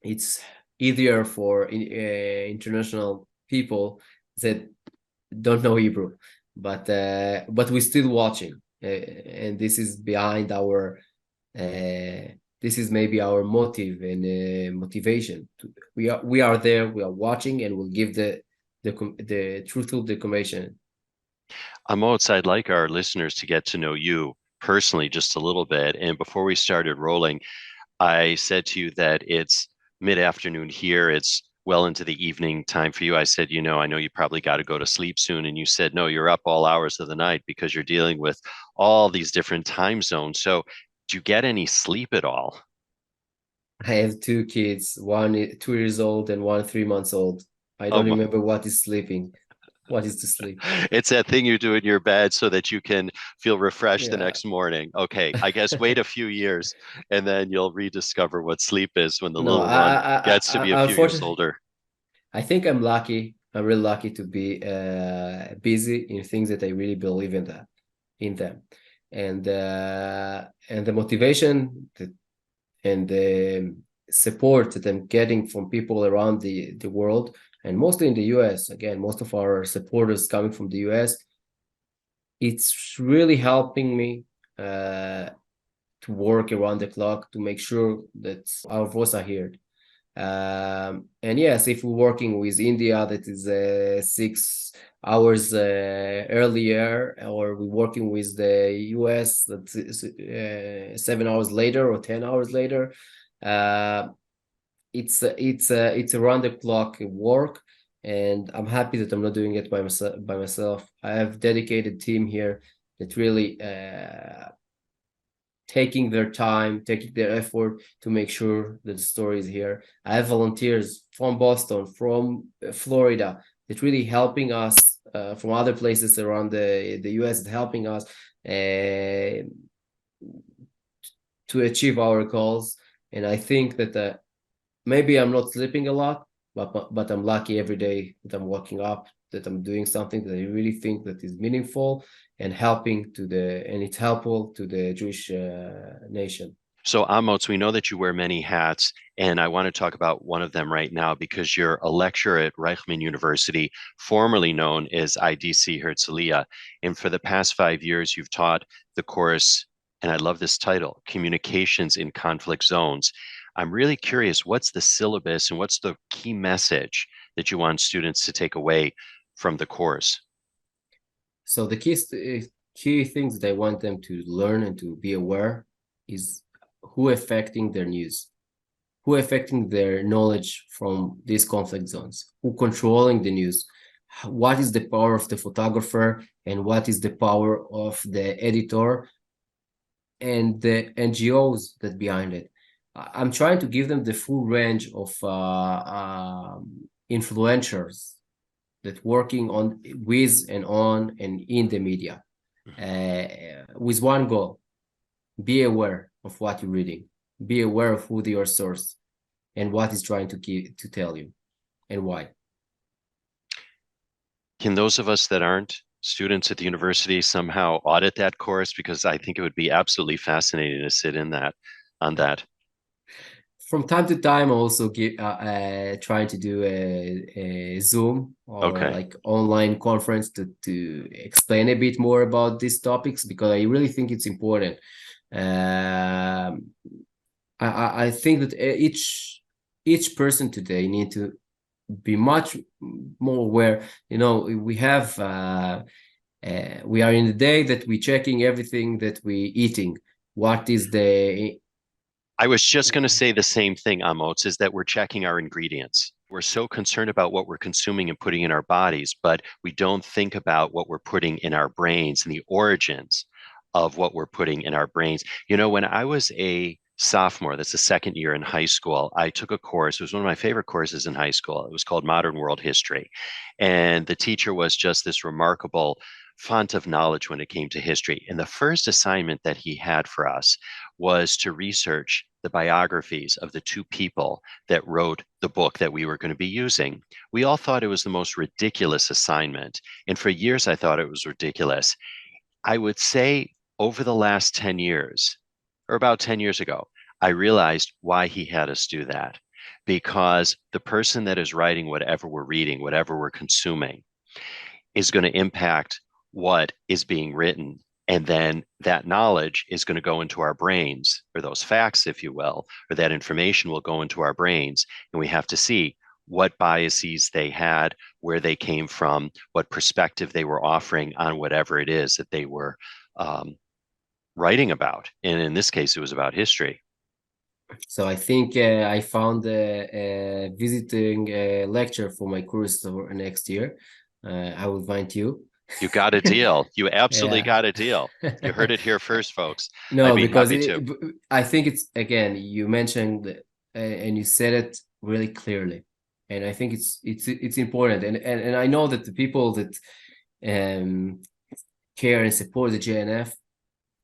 It's easier for international people that don't know Hebrew, but we're still watching, and this is behind our. This is maybe our motive and motivation. We are there. We are watching, and we'll give the truthful information. Amotz, I'd like our listeners to get to know you personally just a little bit. And before we started rolling, I said to you that it's mid-afternoon here. It's well into the evening time for you. I said, I know you probably got to go to sleep soon. And you said, no, you're up all hours of the night because you're dealing with all these different time zones. So do you get any sleep at all? I have two kids, one 2 years old and one 3 months old. I Oh, don't remember what is sleeping. What is to sleep? it's that thing you do in your bed so that you can feel refreshed the Yeah. next morning. Okay, I guess wait a few years and then you'll rediscover what sleep is when the No, little one gets to be a few years unfortunately, older. I think I'm lucky. I'm really lucky to be busy in things that I really believe in them, and the motivation and the support that I'm getting from people around the world, and mostly in the US. Again, most of our supporters coming from the US. It's really helping me to work around the clock to make sure that our voice are heard. And yes, if we're working with India, that is 6 hours earlier, or we're working with the US, that is 7 hours later or 10 hours later. It's around the clock work, and I'm happy that I'm not doing it by myself. I have dedicated team here that really taking their time, taking their effort to make sure that the story is here. I have volunteers from Boston, from Florida, that really helping us, from other places around the US, helping us to achieve our goals. And I think that maybe I'm not sleeping a lot, but I'm lucky every day that I'm waking up, that I'm doing something that I really think that is meaningful and it's helpful to the Jewish nation. So, Amos, we know that you wear many hats, and I want to talk about one of them right now because you're a lecturer at Reichman University, formerly known as IDC Herzliya. And for the past 5 years, you've taught the course, and I love this title, Communications in Conflict Zones. I'm really curious, what's the syllabus and what's the key message that you want students to take away from the course? So the key things that I want them to learn and to be aware is who affecting their news, who affecting their knowledge from these conflict zones, who controlling the news, what is the power of the photographer and what is the power of the editor and the NGOs that behind it. I'm trying to give them the full range of influencers that working on with and on and in the media with one goal: be aware of what you're reading, be aware of who your source and what is trying to tell you and why. Can those of us that aren't students at the university somehow audit that course? Because I think it would be absolutely fascinating to sit in that on that. From time to time, I also trying to do a Zoom or Okay. like online conference to explain a bit more about these topics, because I really think it's important. I think that each person today need to be much more aware. We have we are in the day that we're checking everything that we eating. What is the I was just going to say the same thing, Amotz, is that we're checking our ingredients. We're so concerned about what we're consuming and putting in our bodies, but we don't think about what we're putting in our brains and the origins of what we're putting in our brains. When I was a sophomore, that's the second year in high school, I took a course. It was one of my favorite courses in high school. It was called Modern World History. And the teacher was just this remarkable font of knowledge when it came to history. And the first assignment that he had for us was to research the biographies of the two people that wrote the book that we were going to be using. We all thought it was the most ridiculous assignment. And for years, I thought it was ridiculous. I would say over the last 10 years, or about 10 years ago, I realized why he had us do that. Because the person that is writing whatever we're reading, whatever we're consuming, is going to impact what is being written. And then that knowledge is going to go into our brains, or those facts, if you will, or that information will go into our brains. And we have to see what biases they had, where they came from, what perspective they were offering on whatever it is that they were writing about. And in this case, it was about history. So I think I found a visiting lecture for my course for next year. I will invite you. You got a deal. You absolutely Yeah. got a deal. You heard it here first, folks. No, I'd be because happy to. I think it's, again, you mentioned and you said it really clearly, and I think it's important. And I know that the people that care and support the JNF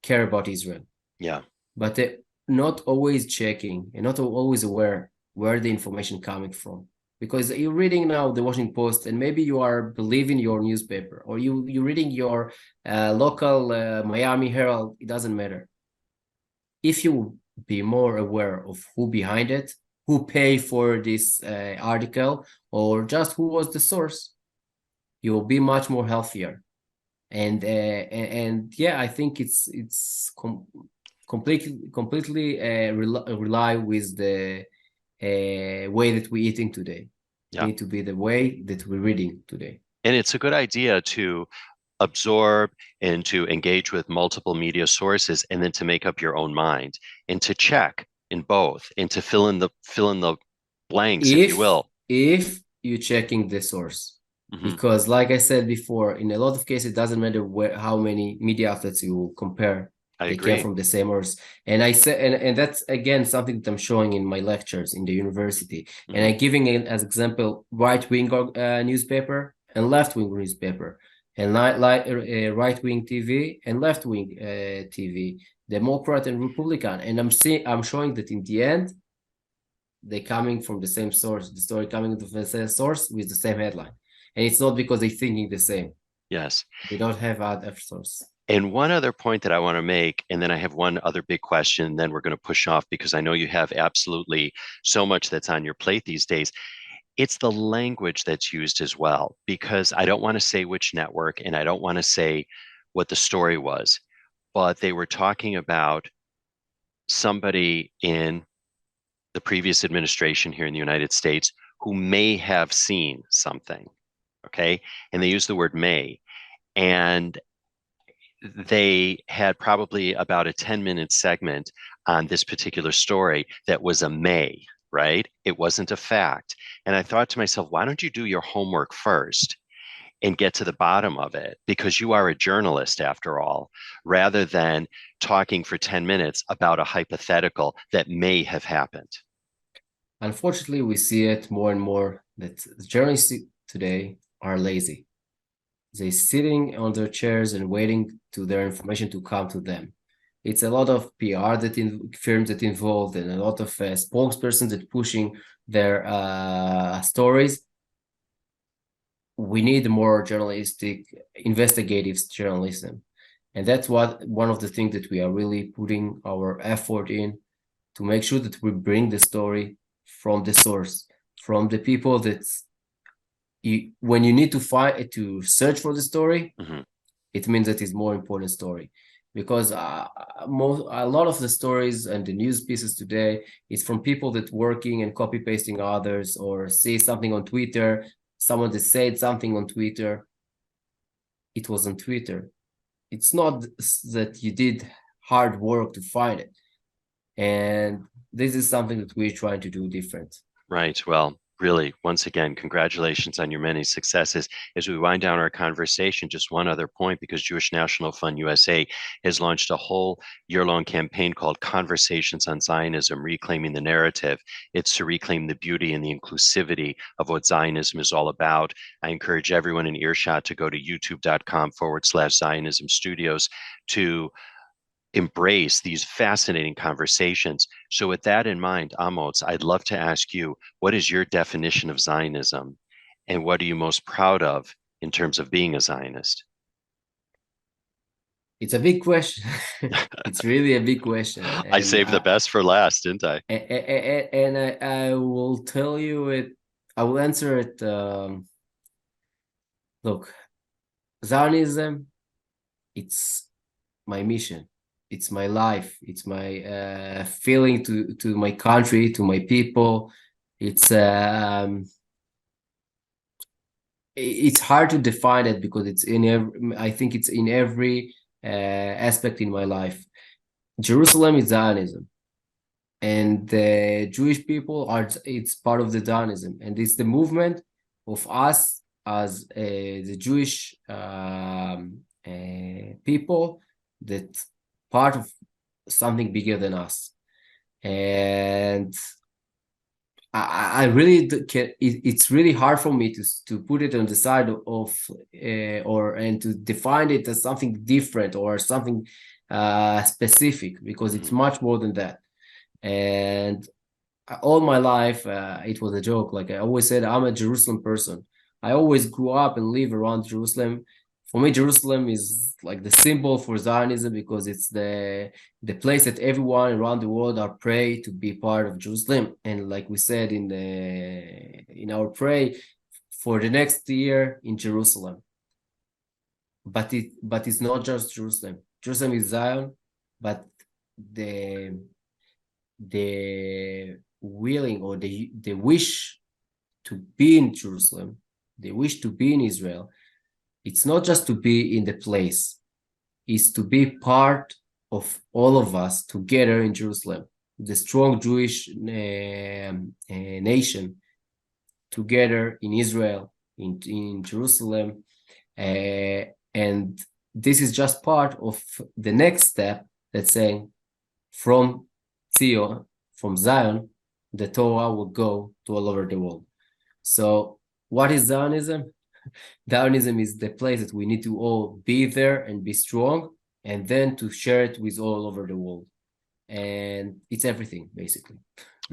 care about Israel. Yeah. But they're not always checking and not always aware where the information coming from. Because you're reading now the Washington Post, and maybe you are believing your newspaper, or you're reading your local Miami Herald. It doesn't matter. If you be more aware of who behind it, who pay for this article, or just who was the source, you will be much more healthier. And yeah, I think it's completely rely with the way that we're eating today. Yeah. Need to be the way that we're reading today. And it's a good idea to absorb and to engage with multiple media sources, and then to make up your own mind and to check in both and to fill in the blanks, if you will. If you're checking the source. Mm-hmm. Because like I said before, in a lot of cases, it doesn't matter how many media outlets you will compare. I They agree. came from the same source. And I said, and that's again something that I'm showing in my lectures in the university. Mm-hmm. And I'm giving it as example right-wing newspaper and left-wing newspaper, and right-wing TV and left-wing TV, Democrat and Republican. And I'm showing that in the end, they're coming from the same source. The story coming from the same source with the same headline. And it's not because they're thinking the same. Yes. They don't have other source. And one other point that I want to make, and then I have one other big question, then we're going to push off, because I know you have absolutely so much that's on your plate these days. It's the language that's used as well, because I don't want to say which network and I don't want to say what the story was, but they were talking about somebody in the previous administration here in the United States who may have seen something. Okay. And they use the word may. And they had probably about a 10-minute segment on this particular story that was a may, right? It wasn't a fact. And I thought to myself, why don't you do your homework first and get to the bottom of it? Because you are a journalist after all, rather than talking for 10 minutes about a hypothetical that may have happened. Unfortunately, we see it more and more that journalists today are lazy. They're sitting on their chairs and waiting to their information to come to them. It's a lot of PR firms that involved, and a lot of spokespersons that pushing their stories. We need more journalistic, investigative journalism. And that's one of the things that we are really putting our effort in, to make sure that we bring the story from the source, from the people that when you need to search for the story, mm-hmm. It means that it's more important story. Because a lot of the stories and the news pieces today is from people that working and copy pasting others, or see something on Twitter, someone that said something on Twitter. It was on Twitter. It's not that you did hard work to find it. And this is something that we're trying to do different. Right. Well, really, once again, congratulations on your many successes. As we wind down our conversation, just one other point, because Jewish National Fund USA has launched a whole year-long campaign called Conversations on Zionism, Reclaiming the Narrative. It's to reclaim the beauty and the inclusivity of what Zionism is all about. I encourage everyone in earshot to go to youtube.com/Zionism Studios to embrace these fascinating conversations. So with that in mind, Amotz, I'd love to ask you, what is your definition of Zionism, and what are you most proud of in terms of being a Zionist? It's a big question. It's really a big question. I saved the best for last, didn't I? And I will tell you it. I will answer it. Look, Zionism, it's my mission. It's my life. It's my feeling to my country, to my people. It's it's hard to define it because it's in every, I think it's in every aspect in my life. Jerusalem is Zionism, and the Jewish people it's part of the Zionism, and it's the movement of us as the Jewish people that part of something bigger than us. And I really it's really hard for me to put it on the side of and to define it as something different or something specific, because it's much more than that. And all my life it was a joke. Like I always said, I'm a Jerusalem person. I always grew up and live around Jerusalem. For me, Jerusalem is like the symbol for Zionism, because it's the place that everyone around the world are pray to be part of Jerusalem. And like we said in our pray for the next year in Jerusalem. But it's not just Jerusalem. Jerusalem is Zion, but the willing or the wish to be in Jerusalem, the wish to be in Israel, it's not just to be in the place, it's to be part of all of us together in Jerusalem, the strong Jewish nation together in Israel, in Jerusalem. And this is just part of the next step that's saying from Zion, the Torah will go to all over the world. So what is Zionism? Zionism is the place that we need to all be there and be strong, and then to share it with all over the world. And it's everything, basically.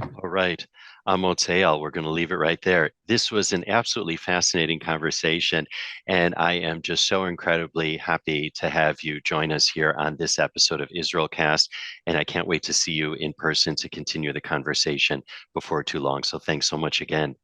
All right. Amotz Eyal, we're going to leave it right there. This was an absolutely fascinating conversation, and I am just so incredibly happy to have you join us here on this episode of IsraelCast, and I can't wait to see you in person to continue the conversation before too long. So thanks so much again.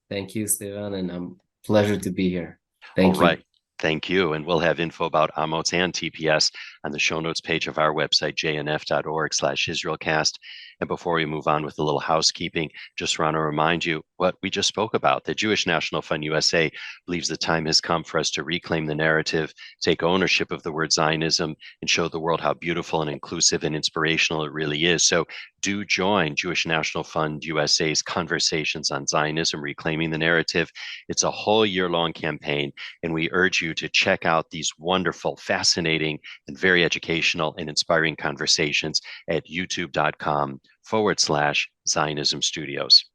Thank you, Steven, and I'm pleasure to be here. Thank you. All right. Thank you. And we'll have info about Amotz and TPS on the show notes page of our website, jnf.org/IsraelCast. And before we move on with a little housekeeping, just want to remind you what we just spoke about. The Jewish National Fund USA believes the time has come for us to reclaim the narrative, take ownership of the word Zionism, and show the world how beautiful and inclusive and inspirational it really is. So do join Jewish National Fund USA's Conversations on Zionism, Reclaiming the Narrative. It's a whole year-long campaign, and we urge you to check out these wonderful, fascinating, and very educational and inspiring conversations at youtube.com/Zionism Studios.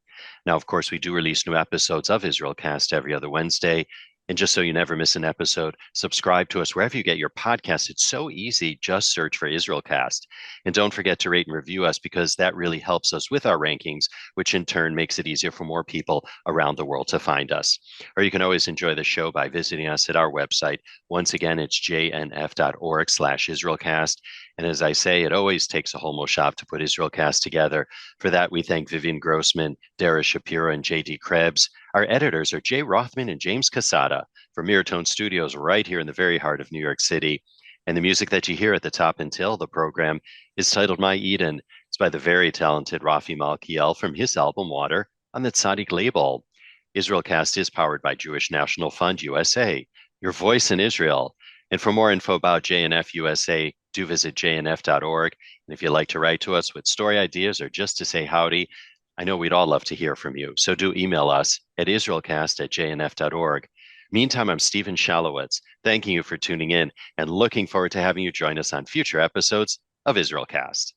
Now, of course, we do release new episodes of IsraelCast every other Wednesday. And just so you never miss an episode, subscribe to us wherever you get your podcasts. It's so easy. Just search for IsraelCast. And don't forget to rate and review us, because that really helps us with our rankings, which in turn makes it easier for more people around the world to find us. Or you can always enjoy the show by visiting us at our website. Once again, it's jnf.org/IsraelCast. And as I say, it always takes a homo shop to put IsraelCast together. For that, we thank Vivian Grossman, Dara Shapiro, and JD Krebs. Our editors are Jay Rothman and James Casada from Miratone Studios right here in the very heart of New York City. And the music that you hear at the top until the program is titled My Eden. It's by the very talented Rafi Malkiel from his album Water on the Tzaddik label. IsraelCast is powered by Jewish National Fund USA, your voice in Israel. And for more info about JNF USA, do visit jnf.org. And if you'd like to write to us with story ideas or just to say howdy, I know we'd all love to hear from you. So do email us at israelcast@jnf.org. Meantime, I'm Steven Shalowitz, thanking you for tuning in and looking forward to having you join us on future episodes of IsraelCast.